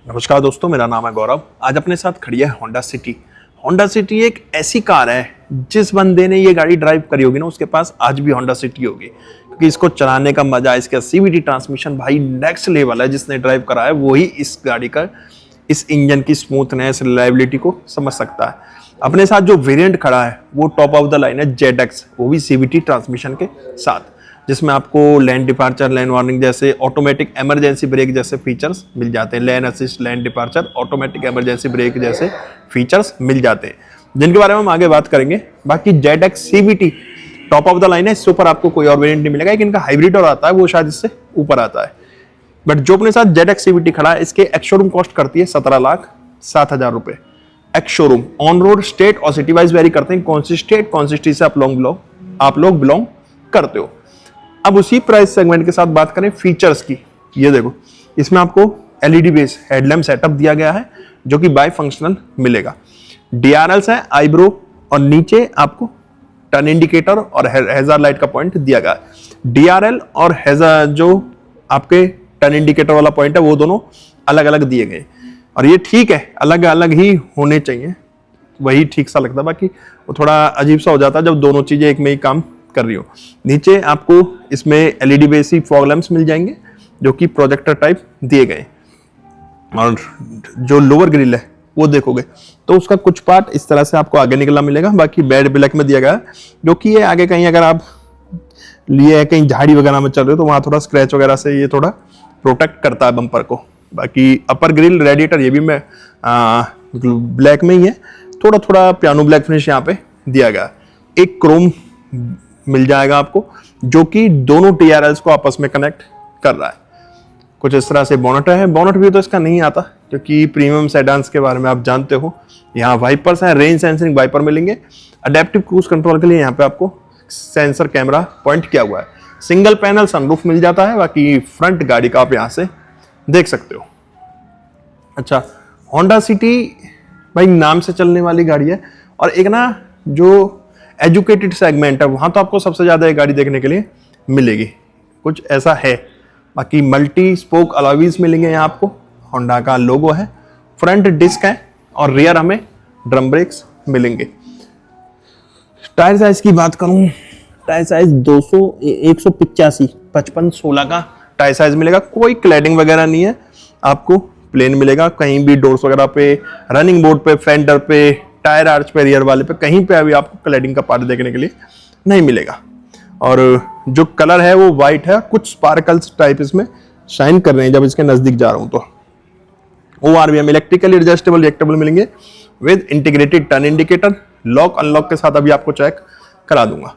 नमस्कार दोस्तों, मेरा नाम है गौरव। आज अपने साथ खड़ी है होंडा सिटी। होंडा सिटी एक ऐसी कार है, जिस बंदे ने ये गाड़ी ड्राइव करी होगी ना, उसके पास आज भी होंडा सिटी होगी, क्योंकि इसको चलाने का मजा, इसका सीवीटी ट्रांसमिशन भाई नेक्स्ट लेवल है। जिसने ड्राइव करा है वही इस गाड़ी का, इस इंजन की स्मूथनेस, रिलायबिलिटी को समझ सकता है। अपने साथ जो वेरिएंट खड़ा है वो टॉप ऑफ द लाइन है जेडएक्स, वो भी सीवीटी ट्रांसमिशन के साथ, जिसमें आपको लैंड डिपार्चर, लैंड वार्निंग जैसे ऑटोमेटिक इमरजेंसी ब्रेक जैसे फीचर्स मिल जाते हैं। Land assist, land departure, automatic emergency brake जैसे फीचर्स मिल जाते हैं, जिनके बारे में हम आगे बात करेंगे। बाकी ZX CVT top of the line है, इससे ऊपर आपको कोई और वेरिएंट नहीं मिलेगा। एक इनका हाइब्रिड और आता है, वो शायद इससे ऊपर आता है। बट जो अपने साथ जेडएक्स सीवीटी खड़ा है, इसके एक्स शोरूम कॉस्ट करती है 17,07,000 रुपए। Ex showroom on road state और सिटी वाइज वेरी करते हैं, कौन सी स्टेट कौन सी सिटी से आप लोग बिलोंग करते हो। अब उसी प्राइस सेगमेंट के साथ बात करें फीचर्स की। ये देखो, इसमें आपको एलईडी बेस हेडलैम्प सेटअप दिया गया है, जो कि बाई फंक्शनल मिलेगा। डीआरएल्स है, आईब्रो, और नीचे आपको टर्न इंडिकेटर और हैजार्ड लाइट का पॉइंट दिया गया है। डीआरएल और हैजार्ड, जो आपके टर्न इंडिकेटर वाला पॉइंट है, वो दोनों अलग अलग दिए गए, और ये ठीक है, अलग अलग ही होने चाहिए, वही ठीक सा लगता है। बाकी वो थोड़ा अजीब सा हो जाता है जब दोनों चीजें एक में ही काम कर रही हो। नीचे आपको इसमें एलईडी बेसिक फॉग लैंप्स मिल जाएंगे, जो कि प्रोजेक्टर टाइप दिए गए, और जो लोअर ग्रिल है वो देखोगे तो उसका कुछ पार्ट इस तरह से आपको आगे निकलना मिलेगा। बाकी बैड ब्लैक में दिया गया है, जो कि ये आगे कहीं अगर आप लिए कहीं झाड़ी वगैरह में चल रहे हो तो वहां थोड़ा स्क्रैच वगैरह से ये थोड़ा प्रोटेक्ट करता है बम्पर को। बाकी अपर ग्रिल, रेडिएटर, ये भी मैं ब्लैक में ही है, थोड़ा थोड़ा पियानो ब्लैक फिनिश यहाँ पे दिया गया। एक क्रोम मिल जाएगा आपको, जो कि दोनों टीआरएल्स को आपस में कनेक्ट कर रहा है। कुछ इस तरह से बोनट है। बोनट भी तो इसका नहीं आता, क्योंकि प्रीमियम सेडान्स के बारे में आप जानते हो। यहाँ वाइपर्स हैं, रेंज सेंसिंग वाइपर मिलेंगे। अडेप्टिव क्रूज कंट्रोल के लिए यहाँ पे आपको सेंसर कैमरा पॉइंट किया हुआ है। सिंगल पैनल सनरूफ मिल जाता है। बाकी फ्रंट गाड़ी का आप यहाँ से देख सकते हो। अच्छा, होंडा सिटी भाई नाम से चलने वाली गाड़ी है, और एक ना जो एजुकेटेड सेगमेंट है, वहां तो आपको सबसे ज्यादा ये गाड़ी देखने के लिए मिलेगी, कुछ ऐसा है। बाकी मल्टी स्पोक अलॉयज मिलेंगे यहाँ आपको, होंडा का लोगो है, फ्रंट डिस्क है, और रियर हमें ड्रम ब्रेक्स मिलेंगे। टायर साइज की बात करूं, टायर साइज 185 55/16 का टायर साइज मिलेगा। कोई क्लैडिंग वगैरह नहीं है, आपको प्लेन मिलेगा। कहीं भी डोर्स वगैरह पे, रनिंग बोर्ड पे, फेंडर पे, टायर आर्च पे, रियर वाले पे, कहीं पे अभी आपको क्लैडिंग का पार्ट देखने के लिए नहीं मिलेगा। और जो कलर है वो व्हाइट है, कुछ स्पार्कल्स टाइप इसमें शाइन कर रहे हैं जब इसके नजदीक जा रहा हूं तो। ORVM इलेक्ट्रिकली एडजस्टेबल रिएक्टेबल मिलेंगे with integrated turn indicator, lock unlock के साथ अभी आपको चेक करा दूंगा।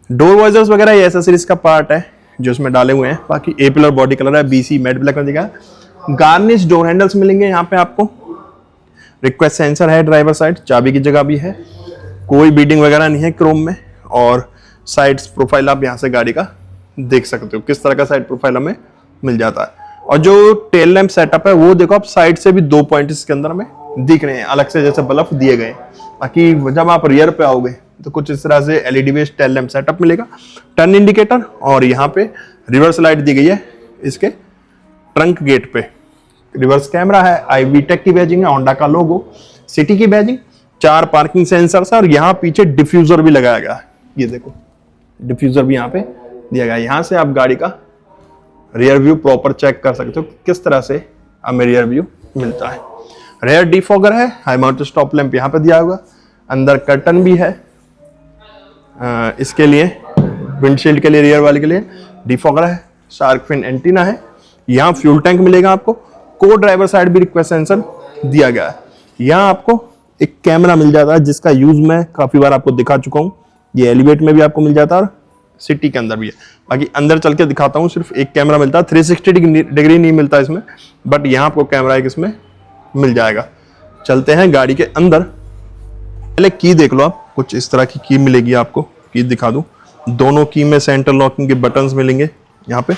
डोर वाइजर्स वगैरह ये एसेसरीज का पार्ट है जो इसमें डाले हुए हैं। बाकी ए पिलर बॉडी कलर है, BC मैट ब्लैक में दिखा। गार्निश डोर हैंडल्स मिलेंगे यहाँ पे आपको। रिक्वेस्ट सेंसर है ड्राइवर साइड, चाबी की जगह भी है। कोई बीडिंग वगैरह नहीं है क्रोम में। और साइड प्रोफाइल आप यहाँ से गाड़ी का देख सकते हो, किस तरह का साइड प्रोफाइल हमें मिल जाता है। और जो टेल लैंप सेटअप है वो देखो, आप साइड से भी 2 पॉइंट इसके अंदर में दिख रहे हैं, अलग से जैसे बल्ब दिए गए। बाकी जब आप रियर पे आओगे तो कुछ इस तरह से LED based tail lamp setup मिलेगा, टर्न इंडिकेटर, और यहाँ पे रिवर्स लाइट दी गई है इसके ट्रंक गेट पे। रिवर्स कैमरा है, IVTEC की बैजिंग है, होंडा का लोगो, सिटी की बैजिंग, 4 पार्किंग सेंसर्स है, और यहाँ पीछे डिफ्यूजर भी लगाया गया है। ये देखो, डिफ्यूजर भी यहाँ पे दिया गया है। यहाँ से आप गाड़ी का रियर व्यू प्रॉपर चेक कर सकते हो, किस तरह से हमें रियर व्यू मिलता है। रियर डिफॉगर है, हाई माउंट स्टॉप लैंप यहाँ पे दिया हुआ, अंदर कर्टन भी है इसके लिए, विंडशील्ड के लिए, रियर वाले के लिए डिफॉगर है, शार्क फिन एंटीना है। यहाँ फ्यूल टैंक मिलेगा आपको। को ड्राइवर साइड भी रिक्वेस्ट सेंसर दिया गया है। यहाँ आपको एक कैमरा मिल जाता है, जिसका यूज मैं काफी बार आपको दिखा चुका हूँ। ये एलिवेट में भी आपको मिल जाता है और सिटी के अंदर भी है। बाकी अंदर चल के दिखाता हूँ, सिर्फ एक कैमरा मिलता है, 360 डिग्री नहीं मिलता इसमें, बट यहाँ आपको कैमरा एक इसमें मिल जाएगा। चलते हैं गाड़ी के अंदर, पहले की देख लो आप। कुछ इस तरह की मिलेगी आपको, की दिखा दूं। दोनों की में सेंटर लॉकिंग के बटन्स मिलेंगे यहाँ पे।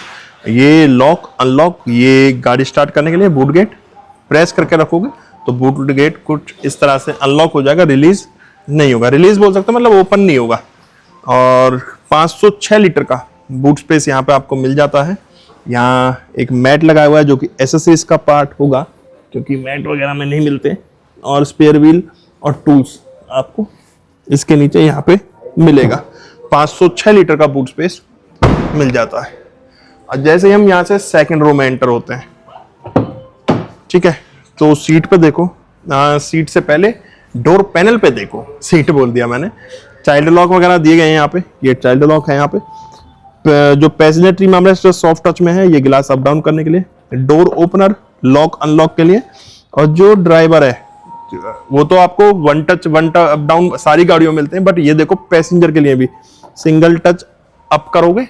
ये लॉक अनलॉक, ये गाड़ी स्टार्ट करने के लिए बूट गेट प्रेस करके रखोगे तो बूट गेट कुछ इस तरह से अनलॉक हो जाएगा, रिलीज नहीं होगा। रिलीज बोल सकते हैं, मतलब ओपन नहीं होगा। और 506 लीटर का बूट स्पेस यहाँ पे आपको मिल जाता है। यहाँ एक मैट लगाया हुआ है जो कि एसेसरीज का पार्ट होगा, क्योंकि मैट वगैरह में नहीं मिलते। और स्पेयर व्हील और टूल्स आपको इसके नीचे यहाँ पे मिलेगा। 506 लीटर का बूट स्पेस मिल जाता है। और जैसे ही हम यहाँ से सेकंड रो में एंटर होते हैं, ठीक है, तो सीट पे देखो, सीट से पहले डोर पैनल पे देखो, सीट बोल दिया मैंने, चाइल्ड लॉक वगैरह दिए गए हैं यहाँ पे। ये चाइल्ड लॉक है यहाँ पे। जो passenger trim armrest soft touch में है, ये गिलास अप डाउन करने के लिए, डोर ओपनर लॉक अनलॉक के लिए। और जो ड्राइवर है वो तो आपको वन टच अप डाउन सारी गाड़ियों में मिलते हैं, बट ये देखो पैसेंजर के लिए भी सिंगल टच अप करोगे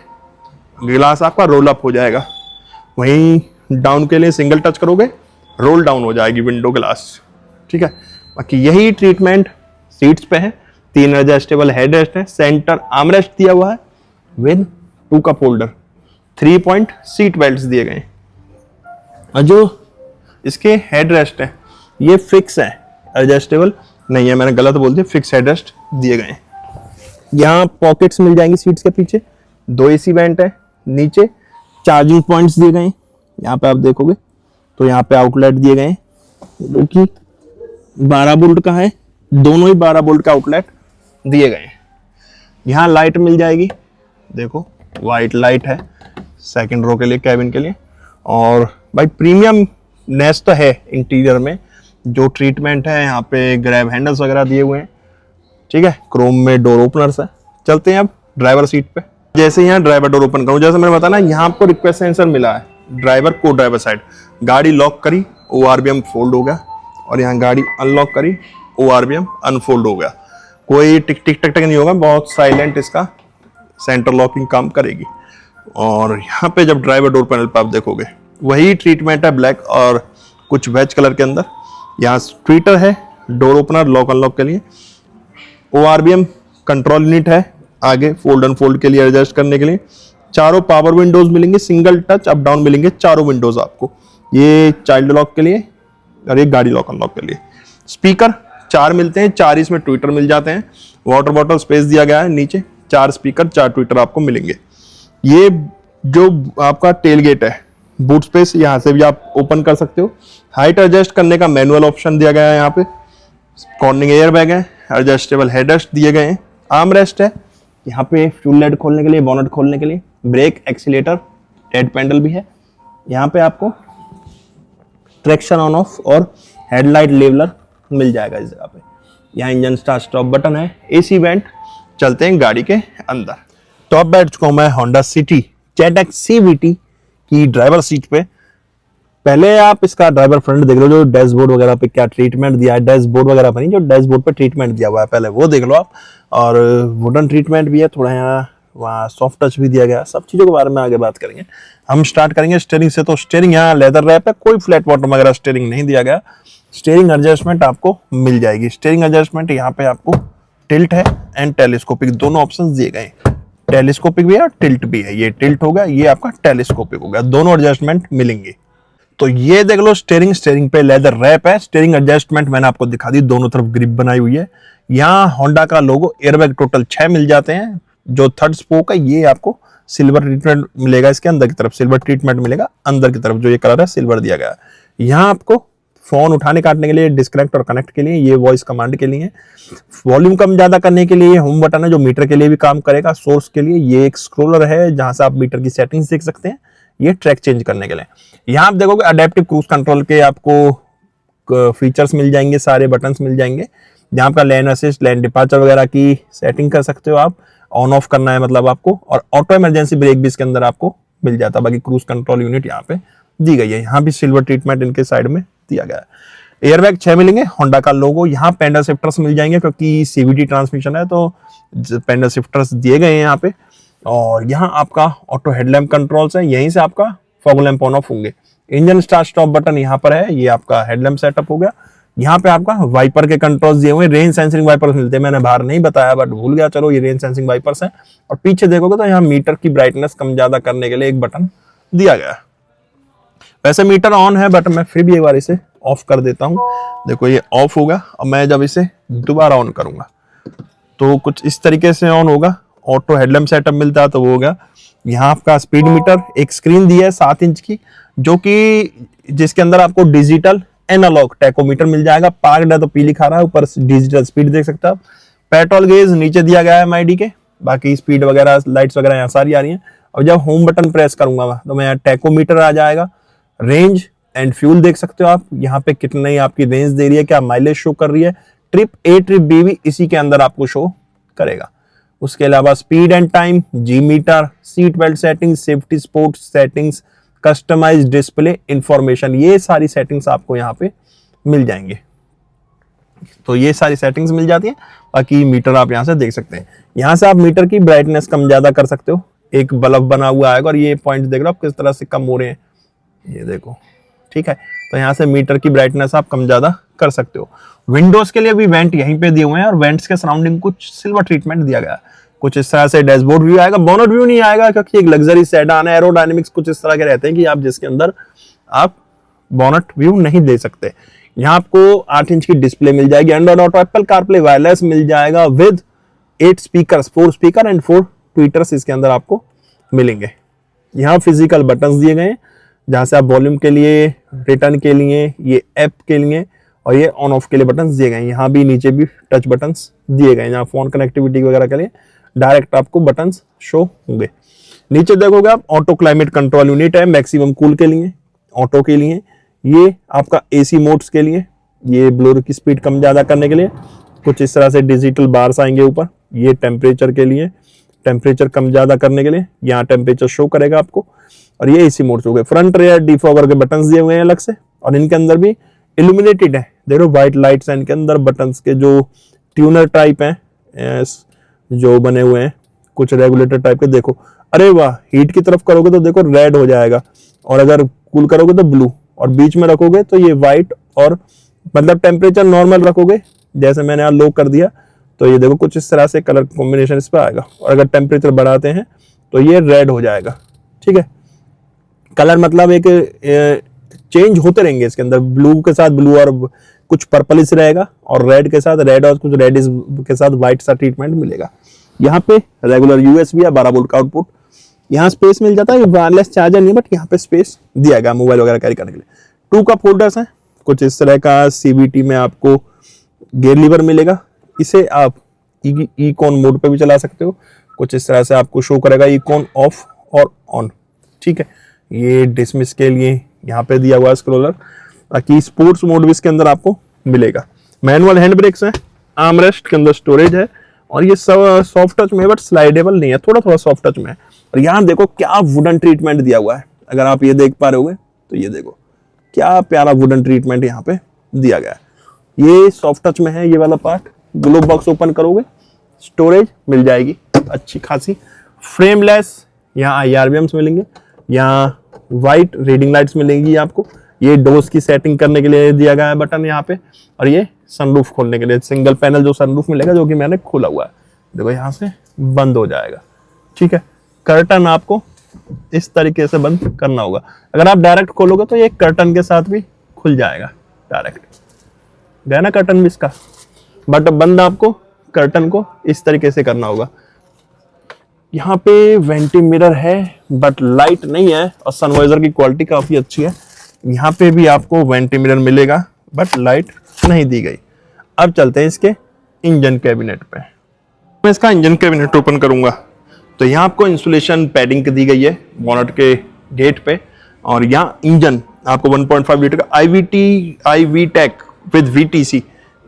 गिलास आपका रोल अप हो जाएगा, वहीं डाउन के लिए सिंगल टच करोगे रोल डाउन हो जाएगी विंडो ग्लास, ठीक है। बाकी यही ट्रीटमेंट सीट्स पे है। 3 एडजस्टेबल हेड रेस्ट है, सेंटर आर्मरेस्ट दिया हुआ है with 2 cup holder, 3 point seat belt दिए गए हैं। और जो इसके हेड रेस्ट है ये फिक्स है, एडजस्टेबल नहीं है, मैंने गलत बोल दिया, फिक्स हेड रेस्ट दिए गए हैं। यहाँ पॉकेट्स मिल जाएंगी सीट्स के पीछे, 2 एसी वेंट है, नीचे चार्जिंग पॉइंट्स दिए गए हैं। यहाँ पे आप देखोगे तो यहाँ पे आउटलेट दिए गए हैं जो कि 12 वोल्ट का है, दोनों ही 12 वोल्ट का आउटलेट दिए गए हैं। यहाँ लाइट मिल जाएगी, देखो वाइट लाइट है सेकंड रो के लिए, कैबिन के लिए। और भाई प्रीमियम नेस तो है इंटीरियर में, जो ट्रीटमेंट है यहाँ पे ग्रैब हैंडल्स वगैरह दिए हुए हैं, ठीक है, क्रोम में डोर ओपनर्स है। चलते हैं अब ड्राइवर सीट पे। जैसे यहाँ ड्राइवर डोर ओपन करूँ, जैसे मैंने बताया ना, यहाँ आपको रिक्वेस्ट सेंसर मिला है, ड्राइवर को ड्राइवर साइड, गाड़ी लॉक करी ORBM फोल्ड हो गया, और यहाँ गाड़ी अनलॉक करी ORBM अनफोल्ड हो गया। कोई टिक टिक टक टक नहीं होगा, बहुत साइलेंट इसका सेंटर लॉकिंग काम करेगी। और यहाँ पे जब ड्राइवर डोर पैनल पे आप देखोगे वही ट्रीटमेंट है ब्लैक और कुछ वेज कलर के अंदर। यहाँ ट्विटर है, डोर ओपनर लॉक अनलॉक के लिए, ORBM कंट्रोल यूनिट है आगे फोल्ड अनफोल्ड के लिए, एडजस्ट करने के लिए। चारों पावर विंडोज मिलेंगे, सिंगल टच अप डाउन मिलेंगे चारों विंडोज आपको, ये चाइल्ड लॉक के लिए और एक गाड़ी लॉक अनलॉक के लिए। स्पीकर 4 मिलते हैं, 4 इसमें ट्विटर मिल जाते हैं। वाटर बॉटल स्पेस दिया गया है नीचे, 4 स्पीकर 4 ट्विटर आपको मिलेंगे। ये जो आपका टेल गेट है, बूट स्पेस यहाँ से भी आप ओपन कर सकते हो। हाइट एडजस्ट करने का मैनुअल ऑप्शन दिया गया है यहाँ पे। कॉर्निंग एयर बैग है, एडजस्टेबल हेडरेस्ट दिए गए हैं, आर्म रेस्ट है यहाँ पे, फ्यूल लाइट खोलने के लिए, बोनट खोलने के लिए, ब्रेक एक्सीलेटर हेड पैडल भी है। यहाँ पे आपको ट्रैक्शन ऑन ऑफ और हेडलाइट लेवलर मिल जाएगा इस जगह पे। यहाँ इंजन स्टार्ट स्टॉप बटन है, AC वेंट। चलते हैं गाड़ी के अंदर। तो अब बैठ चुका हूं मैं होंडा सिटी ZX CVT की ड्राइवर सीट पे। पहले आप इसका ड्राइवर फ्रंट देख लो, जो डैशबोर्ड वगैरह पे क्या ट्रीटमेंट दिया है, डैशबोर्ड वगैरह पे नहीं, जो डैशबोर्ड पे ट्रीटमेंट दिया हुआ है पहले वो देख लो आप। और वुडन ट्रीटमेंट भी है थोड़ा, यहाँ वहाँ सॉफ्ट टच भी दिया गया। सब चीज़ों के बारे में आगे बात करेंगे। हम स्टार्ट करेंगे स्टीयरिंग से। तो स्टीयरिंग यहाँ लेदर रैप है, कोई फ्लैट बॉटम वगैरह स्टीयरिंग नहीं दिया गया। स्टीयरिंग एडजस्टमेंट आपको मिल जाएगी। स्टीयरिंग एडजस्टमेंट यहाँ पे आपको टिल्ट है एंड टेलीस्कोपिक दोनों ऑप्शन दिए गए हैं। टेलीस्कोपिक भी है और टिल्ट भी है। ये टिल्ट हो गया, ये आपका टेलीस्कोपिक हो गया, दोनों एडजस्टमेंट मिलेंगे। तो ये देख लो स्टीयरिंग पे लेदर रैप है। स्टीयरिंग एडजस्टमेंट मैंने आपको दिखा दी, दोनों तरफ ग्रिप बनाई हुई है। यहाँ होंडा का लोगो, एयरबैग टोटल 6 मिल जाते हैं। जो थर्ड स्पोक है ये आपको सिल्वर ट्रीटमेंट मिलेगा, इसके अंदर की तरफ सिल्वर ट्रीटमेंट मिलेगा, अंदर की तरफ जो ये कलर है सिल्वर दिया गया है। यहाँ आपको फोन उठाने काटने के लिए, डिस्कनेक्ट और कनेक्ट के लिए, ये वॉइस कमांड के लिए, वॉल्यूम कम ज्यादा करने के लिए होम बटन है जो मीटर के लिए भी काम करेगा। सोर्स के लिए ये एक स्क्रोलर है जहां से आप मीटर की सेटिंग्स देख सकते हैं। ये ट्रैक चेंज करने के लिए। यहाँ आप देखोगे अडेप्टिव क्रूज कंट्रोल के आपको फीचर्स मिल जाएंगे, सारे बटन्स मिल जाएंगे। जहाँ आपका लेन असिस्ट, लेन डिपार्चर वगैरह की सेटिंग कर सकते हो आप, ऑन ऑफ करना है मतलब आपको। और ऑटो इमरजेंसी ब्रेक भी इसके अंदर आपको मिल जाता है। बाकी क्रूज कंट्रोल यूनिट यहाँ पे दी गई है। यहाँ भी सिल्वर ट्रीटमेंट इनके साइड में दिया गया है। एयरबैग 6 मिलेंगे, होंडा का लोगो। यहाँ पेंडल शिफ्टर्स मिल जाएंगे क्योंकि CVT ट्रांसमिशन है तो पेंडल शिफ्टर्स दिए गए हैं यहाँ पे। और यहाँ आपका ऑटो हेडलैम्प कंट्रोल्स है, यहीं से आपका फॉग लैंप ऑन ऑफ होंगे। इंजन स्टार्ट स्टॉप बटन यहाँ पर है, ये आपका हेडलैम्प सेटअप हो गया। यहाँ पे आपका वाइपर के कंट्रोल्स दिए हुए, रेन सेंसिंग वाइपर्स मिलते हैं। मैंने बाहर नहीं बताया बट भूल गया, चलो ये रेन सेंसिंग वाइपर्स हैं। और पीछे देखोगे तो यहाँ मीटर की ब्राइटनेस कम ज्यादा करने के लिए एक बटन दिया गया है। वैसे मीटर ऑन है बट मैं फिर भी एक बार इसे ऑफ कर देता हूँ। देखो ये ऑफ होगा और मैं जब इसे दोबारा ऑन करूंगा तो कुछ इस तरीके से ऑन होगा। ऑटो हेडलैम्प सेटअप मिलता है तो वो हो गया। यहाँ आपका स्पीड मीटर, एक स्क्रीन दी है 7 इंच की, जो कि जिसके अंदर आपको डिजिटल एनालॉग टैकोमीटर मिल जाएगा, पार्कड है तो पी लिखा रहा है, ऊपर डिजिटल स्पीड देख सकते हो आप। पेट्रोल गेज नीचे दिया गया है MID के, बाकी स्पीड वगैरह लाइट्स वगैरह यहाँ सारी आ रही हैं। और जब होम बटन प्रेस करूंगा मैं तो मैं यहाँ टैकोमीटर आ जाएगा, रेंज एंड फ्यूल देख सकते हो आप, यहाँ पे कितनी आपकी रेंज दे रही है, क्या माइलेज शो कर रही है, ट्रिप A ट्रिप B भी इसी के अंदर आपको शो करेगा। उसके अलावा speed and time, G meter, seat belt settings, safety sports settings, customise display information, ये सारी सेटिंग्स आपको यहाँ पे मिल जाएंगे। तो ये सारी सेटिंग्स मिल जाती है। बाकी मीटर आप यहाँ से देख सकते हैं, यहाँ से आप मीटर की ब्राइटनेस कम ज्यादा कर सकते हो, एक बल्ब बना हुआ आएगा और ये पॉइंट देख रहे हो आप किस तरह से कम हो रहे हैं, ये देखो, ठीक है। तो यहाँ से मीटर की ब्राइटनेस आप कम ज्यादा कर सकते हो। विंडोज के लिए भी वेंट यहीं पे दिए हुए हैं और वेंट्स के सराउंडिंग कुछ सिल्वर ट्रीटमेंट दिया गया है। कुछ इस तरह से डैशबोर्ड व्यू आएगा, बोनट व्यू नहीं आएगा क्योंकि एक लग्जरी सेडान है, एरोडायनेमिक्स कुछ इस तरह के रहते हैं कि आप जिसके अंदर आप बोनट व्यू नहीं दे सकते। यहाँ आपको 8 इंच की डिस्प्ले मिल जाएगी, Android Auto, Apple CarPlay wireless मिल जाएगा with 8 speakers, 4 speaker and 4 tweeters इसके अंदर आपको मिलेंगे। यहाँ फिजिकल बटन्स दिए गए हैं जहां से आप वॉल्यूम के लिए, रिटर्न के लिए, ये ऐप के लिए और ये ऑन ऑफ के लिए बटन्स दिए गए हैं। यहाँ भी नीचे भी टच बटन्स दिए गए हैं जहाँ फोन कनेक्टिविटी वगैरह के लिए डायरेक्ट आपको बटन्स शो होंगे। नीचे देखोगे आप ऑटो क्लाइमेट कंट्रोल यूनिट है, मैक्सिमम कूल के लिए, ऑटो के लिए, ये आपका AC मोड्स के लिए, ये ब्लोअर की स्पीड कम ज्यादा करने के लिए, कुछ इस तरह से डिजिटल बार्स आएंगे ऊपर, ये टेम्परेचर के लिए, टेम्परेचर कम ज्यादा करने के लिए यहाँ टेम्परेचर शो करेगा आपको, और ये AC मोड्स हो गए। फ्रंट रेयर डिफॉगर के बटन्स दिए हुए हैं अलग से और इनके अंदर भी इल्यूमिनेटेड है, देखो व्हाइट लाइट्स हैं इनके अंदर। बटन्स के जो ट्यूनर टाइप हैं जो बने हुए हैं, कुछ रेगुलेटर टाइप के, देखो अरे वाह, हीट की तरफ करोगे तो देखो रेड हो जाएगा और अगर कूल करोगे तो ब्लू, और बीच में रखोगे तो ये व्हाइट, और मतलब टेम्परेचर नॉर्मल रखोगे जैसे मैंने यहाँ लो कर दिया तो ये देखो कुछ इस तरह से कलर कॉम्बिनेशन इस पर आएगा, और अगर टेम्परेचर बढ़ाते हैं तो ये रेड हो जाएगा, ठीक है। कलर मतलब एक चेंज होते रहेंगे इसके अंदर, ब्लू के साथ ब्लू और कुछ पर्पलिश रहेगा, और रेड के साथ रेड और कुछ रेडिश के साथ व्हाइट सा ट्रीटमेंट मिलेगा। यहाँ पे रेगुलर USB है, 12 वोल्ट का आउटपुट। यहाँ स्पेस मिल जाता है, वायरलेस चार्जर नहीं है बट यहाँ पे स्पेस दिया गया मोबाइल वगैरह कैरी करने के लिए। 2 कप होल्डर्स हैं, कुछ इस तरह का CVT में आपको गियर लीवर मिलेगा, इसे आप इकॉन मोड पे भी चला सकते हो, कुछ इस तरह से आपको शो करेगा इकॉन ऑफ और ऑन, ठीक है। ये डिसमिस के लिए यहाँ पे दिया हुआ है स्क्रॉलर, बाकी स्पोर्ट्स मोड भी इसके अंदर आपको मिलेगा। मैनुअल हैंड ब्रेक्स हैं, आर्मरेस्ट के अंदर स्टोरेज है, और ये सब सॉफ्ट टच में बट स्लाइडेबल नहीं है, थोड़ा थोड़ा सॉफ्ट टच में है। और यहाँ देखो क्या वुडन ट्रीटमेंट दिया हुआ है, अगर आप ये देख पा रहे होगे तो ये देखो क्या प्यारा वुडन ट्रीटमेंट यहाँ पे दिया गया है। ये सॉफ्ट टच में है ये वाला पार्ट, ग्लोब बॉक्स ओपन करोगे स्टोरेज मिल जाएगी अच्छी खासी, फ्रेमलेस, यहाँ IRBMs मिलेंगे, यहाँ व्हाइट रीडिंग लाइट्स मिलेंगी आपको, ये डोर्स की सेटिंग करने के लिए दिया गया है बटन यहाँ पे, और ये सनरूफ खोलने के लिए सिंगल पैनल जो सनरूफ मिलेगा जो कि मैंने खोला हुआ है, देखो यहाँ से बंद हो जाएगा, ठीक है। कर्टन आपको इस तरीके से बंद करना होगा, अगर आप डायरेक्ट खोलोगे तो ये कर्टन के साथ भी खुल जाएगा डायरेक्ट, गया ना कर्टन भी इसका, बट बंद आपको कर्टन को इस तरीके से करना होगा। यहाँ पे वेंटी मिरर है बट लाइट नहीं है, और सनवाइजर की क्वालिटी काफी अच्छी है। यहाँ पे भी आपको वेंटी मिरर मिलेगा बट लाइट नहीं दी गई। अब चलते हैं इसके इंजन कैबिनेट पे। मैं इसका इंजन कैबिनेट ओपन करूंगा तो यहाँ आपको इंसुलेशन पैडिंग दी गई है बोनट के गेट पे, और यहाँ इंजन आपको 1.5 लीटर का IVTEC विद VTC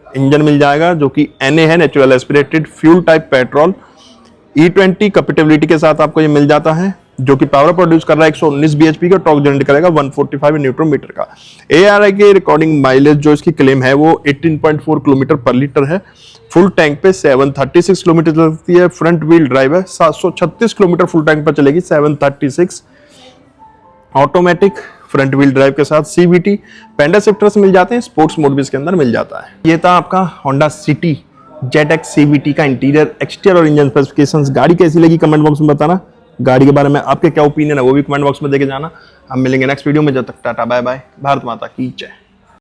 इंजन मिल जाएगा जो कि NA है, natural aspirated fuel type petrol. E20 capability के साथ आपको ये मिल जाता है, जो कि पावर प्रोड्यूस कर रहा है 119 bhp का, टॉर्क जनरेट करेगा 145 न्यूटन मीटर का। ARI के रिकॉर्डिंग माइलेज जो इसकी क्लेम है वो 18.4 किलोमीटर पर लीटर है। फुल टैंक पे 736 किलोमीटर चलती है। फ्रंट व्हील ड्राइव है, 736 किलोमीटर फुल टैंक पर चलेगी, 736। ऑटोमेटिक फ्रंट व्हील ड्राइव के साथ CVT, पेंडल शिफ्टर्स मिल जाते हैं, स्पोर्ट्स मोड भी इसके अंदर मिल जाता है। ये था आपका होंडा सिटी ZX CVT का इंटीरियर, एक्सटीरियर और इंजन स्पेसिफिकेशंस। गाड़ी कैसी लगी कमेंट बॉक्स में बताना, गाड़ी के बारे में आपके क्या ओपिनियन है वो भी कमेंट बॉक्स में देके जाना। हम मिलेंगे नेक्स्ट वीडियो में, जब तक टाटा बाय बाय, भारत माता की जय।